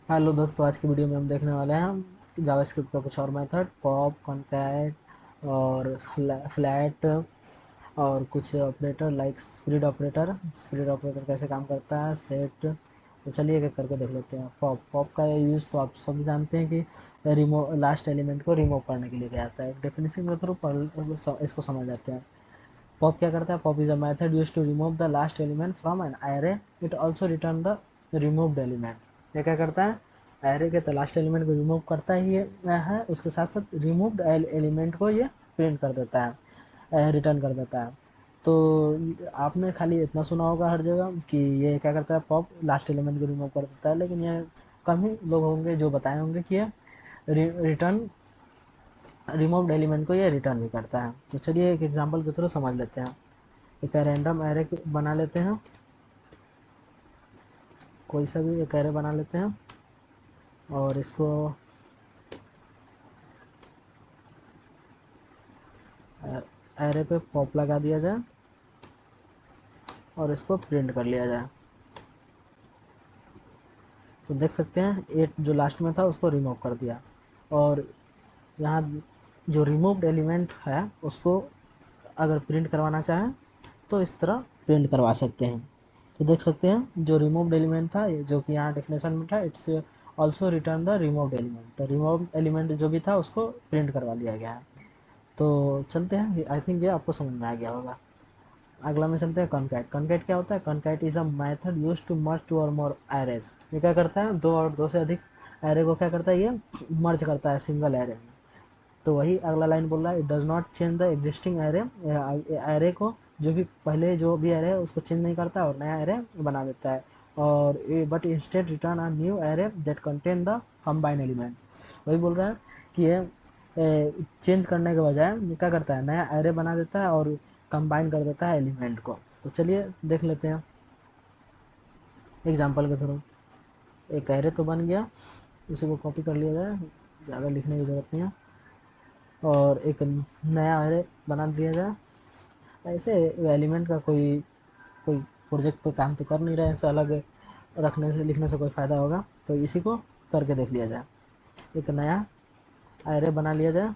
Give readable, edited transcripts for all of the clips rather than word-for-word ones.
Hello दोस्तों, आज की वीडियो में हम देखने वाले हैं जावास्क्रिप्ट का कुछ और मेथड पॉप कॉनकैट और फ्लैट और कुछ ऑपरेटर लाइक स्प्लिट ऑपरेटर कैसे काम करता है सेट। तो चलिए एक करके देख लेते हैं। पॉप पॉप का यूज़ तो आप सभी जानते हैं कि लास्ट एलिमेंट को रिमूव करने के लिए किया जाता है। डेफिनेशन के थ्रू इसको समझ जाते हैं। पॉप क्या करता है? Pop is a method use to remove the last element from an array. It also return the removed element. ये क्या करता है? एरे के लास्ट एलिमेंट को रिमूव करता ही है, उसके साथ साथ रिमूव्ड एलिमेंट को ये प्रिंट कर देता है, रिटर्न कर देता है। तो आपने खाली इतना सुना होगा हर जगह कि ये क्या करता है, पॉप लास्ट एलिमेंट को रिमूव कर देता है, लेकिन ये कम ही लोग होंगे जो बताए होंगे कि ये रिटर्न रिमूव्ड एलिमेंट को ये रिटर्न भी करता है। तो चलिए एक एग्जांपल के थ्रू समझ लेते हैं। एक रैंडम एरे बना लेते हैं, कोई सा भी एक एरे बना लेते हैं और इसको एरे पे पॉप लगा दिया जाए और इसको प्रिंट कर लिया जाए। तो देख सकते हैं 8 जो लास्ट में था उसको रिमूव कर दिया, और यहाँ जो रिमूव्ड एलिमेंट है उसको अगर प्रिंट करवाना चाहें तो इस तरह प्रिंट करवा सकते हैं। तो देख सकते हैं जो रिमूव्ड एलिमेंट था, जो कि यहाँ डेफिनेशन में था, it's also return the removed element. तो रिमूव्ड एलिमेंट जो भी था उसको प्रिंट करवा लिया गया है। तो चलते हैं, आई थिंक ये आपको समझ में आ गया होगा। अगला में चलते हैं कॉनकैट। कॉनकैट क्या होता है? Concat is a method use to merge two or more arrays. ये क्या करता है? दो और दो से अधिक एरे को क्या करता है? ये मर्ज करता है सिंगल एरे में। तो वही अगला लाइन बोल रहा है, it does not change the existing array. Array को जो भी पहले जो भी एरे है उसको चेंज नहीं करता और नया एरे बना देता है। और but instead return a new array that contain the combine element. वही बोल रहा है कि ये चेंज करने के बजाय क्या करता है, नया एरे बना देता है और कंबाइन कर देता है एलिमेंट को। तो चलिए देख लेते हैं एग्जांपल के थ्रू। एक एरे तो बन गया, उसी को कॉपी कर लिया जाए, ज़्यादा लिखने की ज़रूरत नहीं है। और एक नया एरे बना दिया जाए। ऐसे एलिमेंट का कोई कोई प्रोजेक्ट पे काम तो कर नहीं रहे हैं, ऐसा अलग रखने से लिखने से कोई फ़ायदा होगा, तो इसी को करके देख लिया जाए। एक नया एरे बना लिया जाए,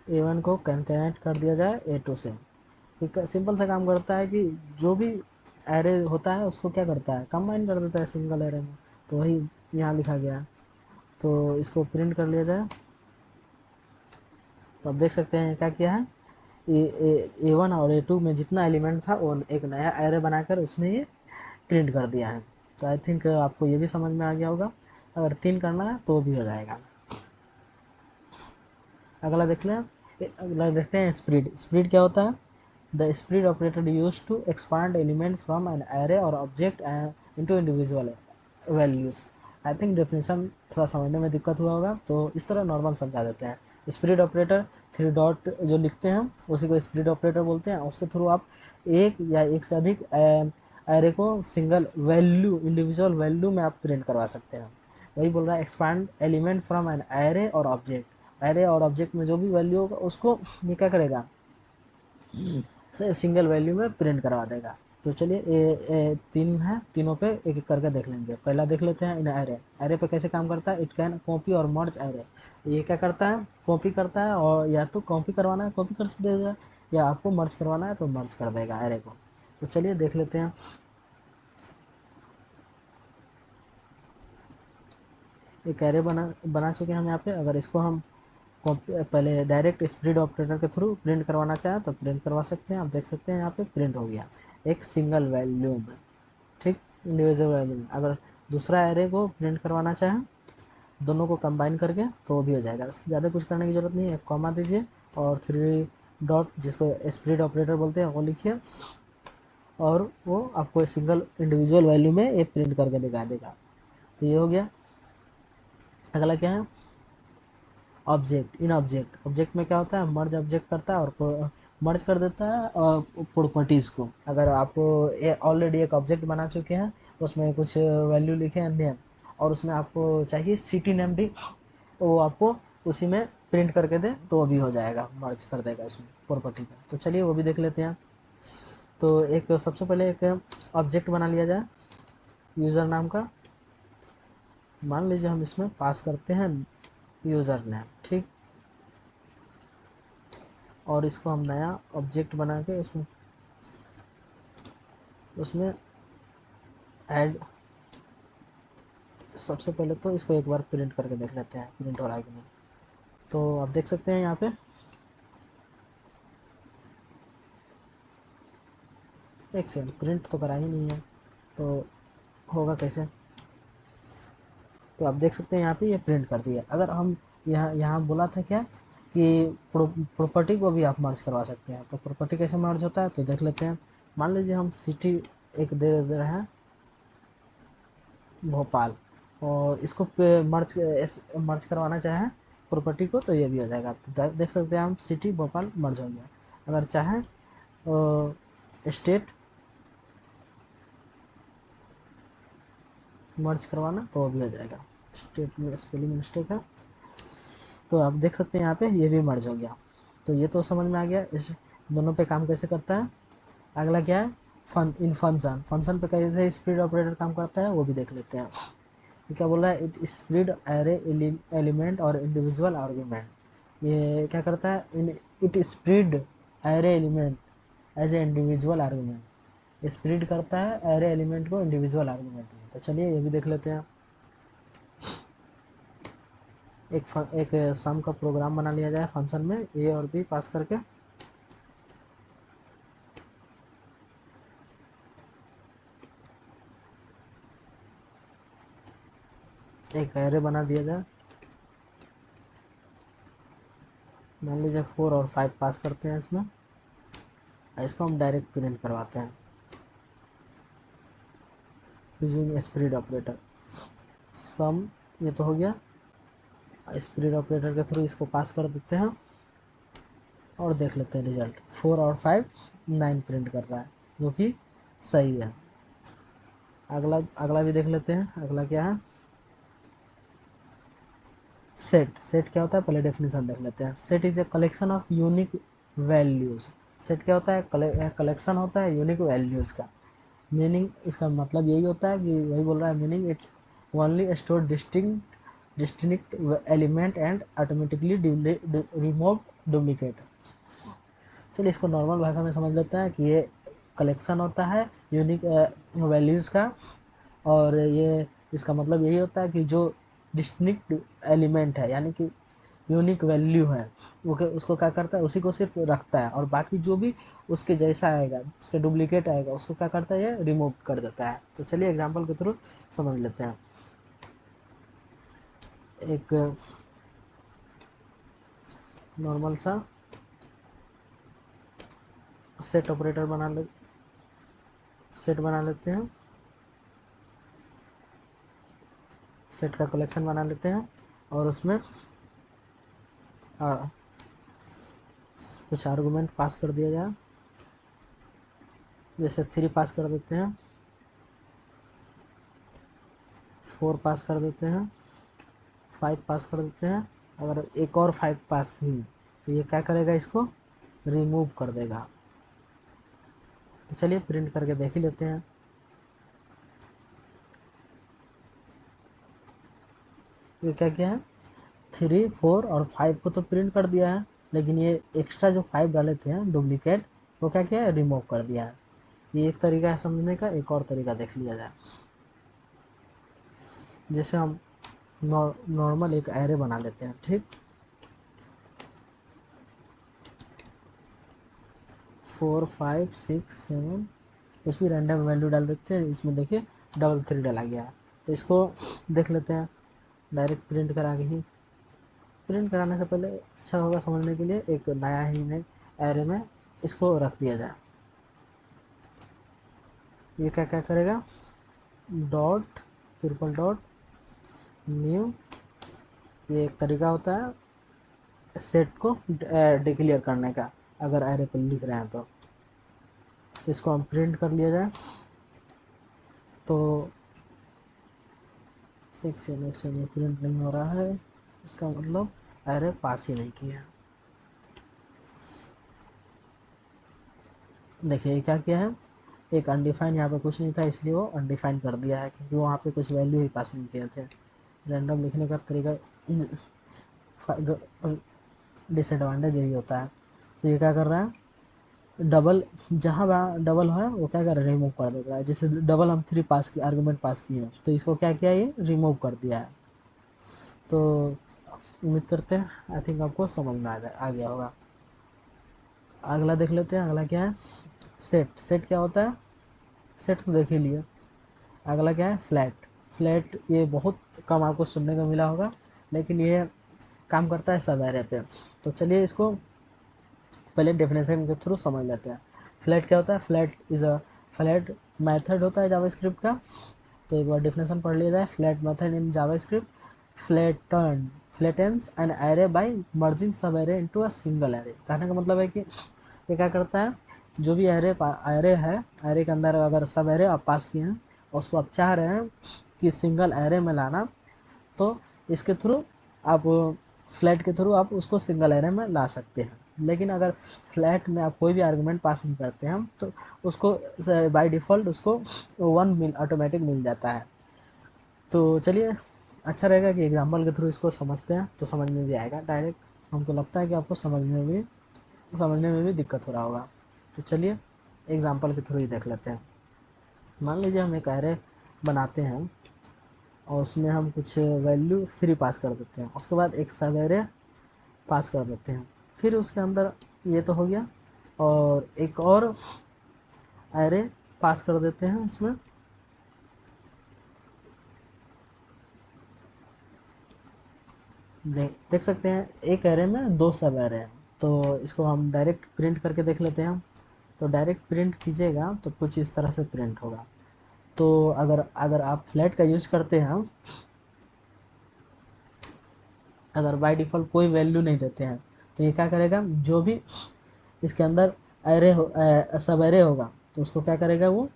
A1 को कंकैटिनेट कर दिया जाए A2 से। एक सिंपल सा काम करता है कि जो भी एरे होता है उसको क्या करता है, कंबाइन कर देता है सिंगल एरे में। तो वही यहाँ लिखा गया है। तो इसको प्रिंट कर लिया जाए। तो आप देख सकते हैं क्या किया है, A1 और A2 में जितना एलिमेंट था वो एक नया एरे बनाकर उसमें ये प्रिंट कर दिया है। तो आई थिंक आपको ये भी समझ में आ गया होगा। अगर 3 करना है तो भी हो जाएगा। अगला देख लें। अगला देखते हैं स्प्लिट। स्प्लिट क्या होता है? The split operator use to expand element from an array और object into individual values. I think definition थोड़ा समझने में दिक्कत हुआ होगा, तो इस तरह नॉर्मल समझा देते हैं। स्प्लिट ऑपरेटर 3 डॉट जो लिखते हैं उसी को स्प्लिट ऑपरेटर बोलते हैं। उसके थ्रू आप एक या एक से अधिक एरे को सिंगल वैल्यू इंडिविजुअल वैल्यू में आप प्रिंट करवा सकते हैं। वही बोल रहा है, expand element from an array और ऑब्जेक्ट। एरे और ऑब्जेक्ट में जो भी वैल्यू होगा उसको ये क्या करेगा, से सिंगल वैल्यू में प्रिंट करवा देगा। तो चलिए तीन है, तीनों पे एक एक करके देख लेंगे। पहला देख लेते हैं इन एरे। एरे पे कैसे काम करता है? इट कैन कॉपी और मर्ज एरे। ये क्या करता है? कॉपी करता है, और या तो कॉपी करवाना है कॉपी कर देगा, या आपको मर्ज करवाना है तो मर्ज कर देगा एरे को। तो चलिए देख लेते हैं। एक एरे बना चुके हैं हम यहाँ पे। अगर इसको हम पहले डायरेक्ट स्प्लिट ऑपरेटर के थ्रू प्रिंट करवाना चाहें तो प्रिंट करवा सकते हैं। आप देख सकते हैं यहाँ पे प्रिंट हो गया एक सिंगल वैल्यू में, ठीक, इंडिविजुअल वैल्यू में। अगर दूसरा एरे को प्रिंट करवाना चाहें दोनों को कंबाइन करके तो वो भी हो जाएगा। ज़्यादा कुछ करने की ज़रूरत नहीं है, एक कॉमा दीजिए और 3 डॉट जिसको स्प्लिट ऑपरेटर बोलते हैं वो लिखिए, और वो आपको सिंगल इंडिविजुअल वैल्यू में ये प्रिंट करके दिखा देगा। तो ये हो गया। अगला क्या है? ऑब्जेक्ट। इन ऑब्जेक्ट, ऑब्जेक्ट में क्या होता है? मर्ज ऑब्जेक्ट करता है और मर्ज कर देता है प्रॉपर्टीज़ को। अगर आप ऑलरेडी एक ऑब्जेक्ट बना चुके हैं, उसमें कुछ वैल्यू लिखे हैं नेम, और उसमें आपको चाहिए सिटी नेम भी, वो आपको उसी में प्रिंट करके दे तो वो भी हो जाएगा, मर्ज कर देगा उसमें प्रॉपर्टी का। तो चलिए वो भी देख लेते हैं। तो एक सबसे पहले एक ऑब्जेक्ट बना लिया जाए यूज़र नाम का। मान लीजिए हम इसमें पास करते हैं यूज़र नेम, ठीक, और इसको हम नया ऑब्जेक्ट बना के उसमें ऐड, सबसे पहले तो इसको एक बार प्रिंट करके देख लेते हैं प्रिंट हो रहा है कि नहीं। तो आप देख सकते हैं यहाँ पे एक सेकंड, प्रिंट तो करा ही नहीं है तो होगा कैसे। तो आप देख सकते हैं यहाँ पे ये प्रिंट कर दिया। अगर हम यहाँ यहाँ बोला था क्या कि प्रॉपर्टी को भी आप मर्ज करवा सकते हैं, तो प्रॉपर्टी कैसे मर्ज होता है तो देख लेते हैं। मान लीजिए हम सिटी एक दे रहे हैं भोपाल, और इसको मर्ज करवाना चाहें प्रॉपर्टी को तो ये भी हो जाएगा। तो देख सकते हैं हम सिटी भोपाल मर्ज हो गया। अगर चाहें स्टेट मर्ज करवाना तो वो भी हो जाएगा। स्टेट में स्पेलिंग मिस्टेक है, तो आप देख सकते हैं यहाँ पे ये भी मर्ज हो गया। तो ये तो समझ में आ गया इस दोनों पे काम कैसे करता है। अगला क्या है, फंक्शन। फंक्शन पे कैसे स्प्लिट ऑपरेटर काम करता है वो भी देख लेते हैं। ये क्या बोल रहा है, it split array element or individual argument. ये क्या करता है, it split array element as a individual argument. Split करता है एरे एलिमेंट को इंडिविजुअल आर्गुमेंट में। तो चलिए ये भी देख लेते हैं। एक सम का प्रोग्राम बना लिया जाए फंक्शन में ए और बी पास करके। एक एरे बना दिया जाए, मान लीजिए 4 और 5 पास करते हैं इसमें। इसको हम डायरेक्ट प्रिंट करवाते हैं यूजिंग स्प्लिट ऑपरेटर। सम ये तो हो गया, स्प्लिट ऑपरेटर के थ्रू इसको पास कर देते हैं और देख लेते हैं रिजल्ट। 4 और 5 9 प्रिंट कर रहा है, जो कि सही है। अगला अगला भी देख लेते हैं। अगला क्या है, सेट। सेट क्या होता है पहले डेफिनेशन देख लेते हैं। Set is a collection of unique values. Set क्या होता है, कलेक्शन होता है यूनिक वैल्यूज का। मीनिंग इसका मतलब यही होता है कि वही बोल रहा है, meaning it's only store distinct element and automatically remove duplicate. चलिए इसको नॉर्मल भाषा में समझ लेते हैं कि ये कलेक्शन होता है यूनिक वैल्यूज़ का, और ये इसका मतलब यही होता है कि जो डिस्टिंक्ट एलिमेंट है यानी कि यूनिक वैल्यू है वो उसको क्या करता है, उसी को सिर्फ रखता है, और बाकी जो भी उसके जैसा आएगा, उसके डुप्लीकेट आएगा, उसको क्या करता है, ये रिमूव कर देता है। तो चलिए एग्जांपल के थ्रू समझ लेते हैं। एक नॉर्मल सा सेट ऑपरेटर सेट बना लेते हैं। सेट का कलेक्शन बना लेते हैं और उसमें कुछ आर्गुमेंट पास कर दिया जाए, जैसे 3 पास कर देते हैं, 4 पास कर देते हैं, 5 पास कर देते हैं। अगर एक और 5 पास हुई तो ये क्या करेगा, इसको रिमूव कर देगा। तो चलिए प्रिंट करके देख ही लेते हैं। ये क्या क्या है, 3 4 और 5 को तो प्रिंट कर दिया है, लेकिन ये एक्स्ट्रा जो 5 डाले थे डुप्लीकेट, वो क्या क्या है, रिमूव कर दिया है। ये एक तरीका है समझने का। एक और तरीका देख लिया जाए। जैसे हम नॉर्मल एक एरे बना लेते हैं, ठीक, 4 5 6 7 कुछ भी रैंडम वैल्यू डाल देते हैं। इसमें देखिए 3 डाला गया है। तो इसको देख लेते हैं डायरेक्ट प्रिंट करा के ही। प्रिंट कराने से पहले अच्छा होगा समझने के लिए एक नया ही में एरे में इसको रख दिया जाए। ये क्या क्या करेगा, डॉट ट्रिपल डॉट न्यू। ये एक तरीका होता है सेट को डिक्लेयर करने का, अगर एरे पर लिख रहे हैं तो। इसको हम प्रिंट कर लिया जाए तो एक से ये प्रिंट नहीं हो रहा है, इसका मतलब एरे पास ही नहीं किया। देखिए क्या किया है, एक अनडिफाइन यहाँ पे कुछ नहीं था इसलिए वो अनडिफाइन कर दिया है, क्योंकि वहाँ पे कुछ वैल्यू ही पास नहीं किए थे। रैंडम लिखने का तरीका डिसएडवांटेज यही होता है। तो ये क्या कर रहा है, डबल जहाँ डबल है वो क्या कर रहा है, रिमूव कर देता है। जैसे डबल हम 3 पास किए, आर्गूमेंट पास किए हैं, तो इसको क्या किया, ये रिमूव कर दिया है। तो उम्मीद करते हैं आई थिंक आपको समझ में आ गया होगा। अगला देख लेते हैं। अगला क्या है, सेट। सेट क्या होता है, सेट तो देख ही लिए। अगला क्या है, फ्लैट। फ्लैट ये बहुत कम आपको सुनने को मिला होगा, लेकिन ये काम करता है सब एरे पे। तो चलिए इसको पहले डेफिनेशन के थ्रू समझ लेते हैं। फ्लैट क्या होता है, flat is a flat method होता है जावास्क्रिप्ट का। तो एक बार डेफिनेशन पढ़ लिया जाए। Flat method in JavaScript flattens an array by merging sub array into a single array. कहने का मतलब है कि ये क्या करता है, जो भी एरे है, एरे के अंदर अगर सब एरे आप पास किए हैं और उसको आप चाह रहे हैं कि सिंगल एरे में लाना, तो इसके थ्रू आप फ्लैट के थ्रू आप उसको सिंगल एरे में ला सकते हैं। लेकिन अगर फ्लैट में आप कोई भी आर्गुमेंट पास नहीं करते हैं तो उसको बाय डिफ़ॉल्ट उसको 1 ऑटोमेटिक मिल जाता है। तो चलिए अच्छा रहेगा कि एग्जांपल के थ्रू इसको समझते हैं, तो समझ में भी आएगा। डायरेक्ट हमको लगता है कि आपको समझने में भी दिक्कत हो रहा होगा। तो चलिए एग्जांपल के थ्रू ही देख लेते हैं। मान लीजिए हम एक एरे बनाते हैं और उसमें हम कुछ वैल्यू 3 पास कर देते हैं, उसके बाद एक सब एरे पास कर देते हैं। फिर उसके अंदर ये तो हो गया, और एक और एरे पास कर देते हैं इसमें। देख सकते हैं एक एरे में 2 सब एरे हैं। तो इसको हम डायरेक्ट प्रिंट करके देख लेते हैं। तो डायरेक्ट प्रिंट कीजिएगा तो कुछ इस तरह से प्रिंट होगा। तो अगर अगर आप फ्लैट का यूज करते हैं, अगर बाय डिफ़ॉल्ट कोई वैल्यू नहीं देते हैं, तो ये क्या करेगा, जो भी इसके अंदर सब एरे होगा तो उसको क्या करेगा, वो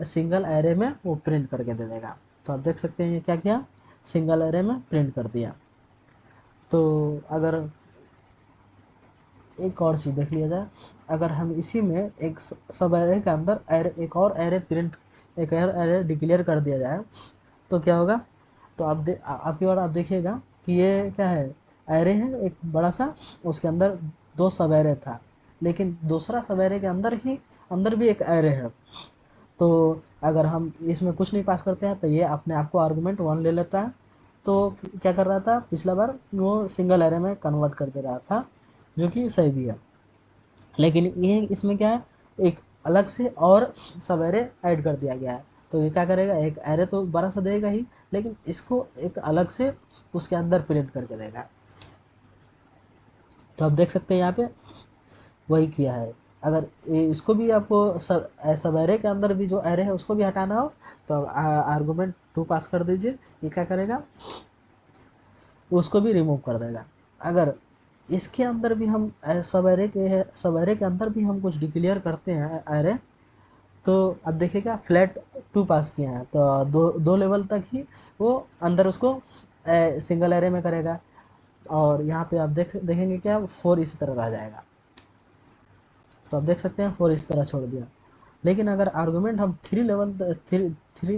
सिंगल एरे में वो प्रिंट करके दे देगा। तो आप देख सकते हैं ये क्या किया, सिंगल एरे में प्रिंट कर दिया। तो अगर एक और चीज़ देख लिया जाए, अगर हम इसी में एक सब एरे के अंदर एक और एरे डिक्लेयर कर दिया जाए, तो क्या होगा। तो आपकी बार आप देखिएगा कि ये क्या है, एरे है एक बड़ा सा, उसके अंदर 2 सब एरे था, लेकिन दूसरा सब एरे के अंदर भी एक एरे है। तो अगर हम इसमें कुछ नहीं पास करते हैं तो ये अपने आप को आर्गूमेंट 1 ले लेता है। तो क्या कर रहा था, पिछला बार वो सिंगल एरे में कन्वर्ट कर दे रहा था, जो कि सही भी है। लेकिन ये इसमें क्या है, एक अलग से और सब एरे ऐड कर दिया गया है। तो ये क्या करेगा, एक एरे तो बड़ा सा देगा ही, लेकिन इसको एक अलग से उसके अंदर प्रिंट करके देगा। तो आप देख सकते हैं यहाँ पे वही किया है। अगर इसको भी आपको सब एरे के अंदर भी जो एरे है उसको भी हटाना हो, तो आर्गूमेंट 2 पास कर दीजिए। ये क्या करेगा, उसको भी रिमूव कर देगा। अगर इसके अंदर भी हम सब एरे के अंदर भी हम कुछ डिक्लेयर करते हैं एरे, तो अब देखिएगा फ्लैट 2 पास किए हैं, तो दो लेवल तक ही वो अंदर उसको सिंगल एरे में करेगा। और यहाँ पे आप देखेंगे क्या, 4 इसी तरह रह जाएगा। तो आप देख सकते हैं 4 इस तरह छोड़ दिया। लेकिन अगर आर्गूमेंट हम 3 लेवल थ्री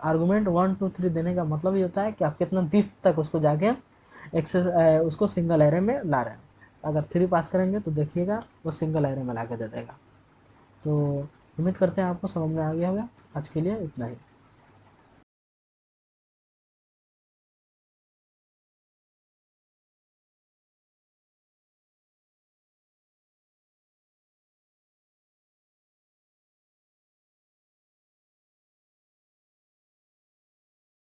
आर्गूमेंट 1 2 3 देने का मतलब ये होता है कि आप कितना डीप तक उसको जाके एक्सेस उसको सिंगल एरे में ला रहे हैं। अगर 3 पास करेंगे तो देखिएगा वो सिंगल एरे में ला के दे देगा। तो उम्मीद करते हैं आपको समझ में आ गया होगा। आज के लिए इतना ही।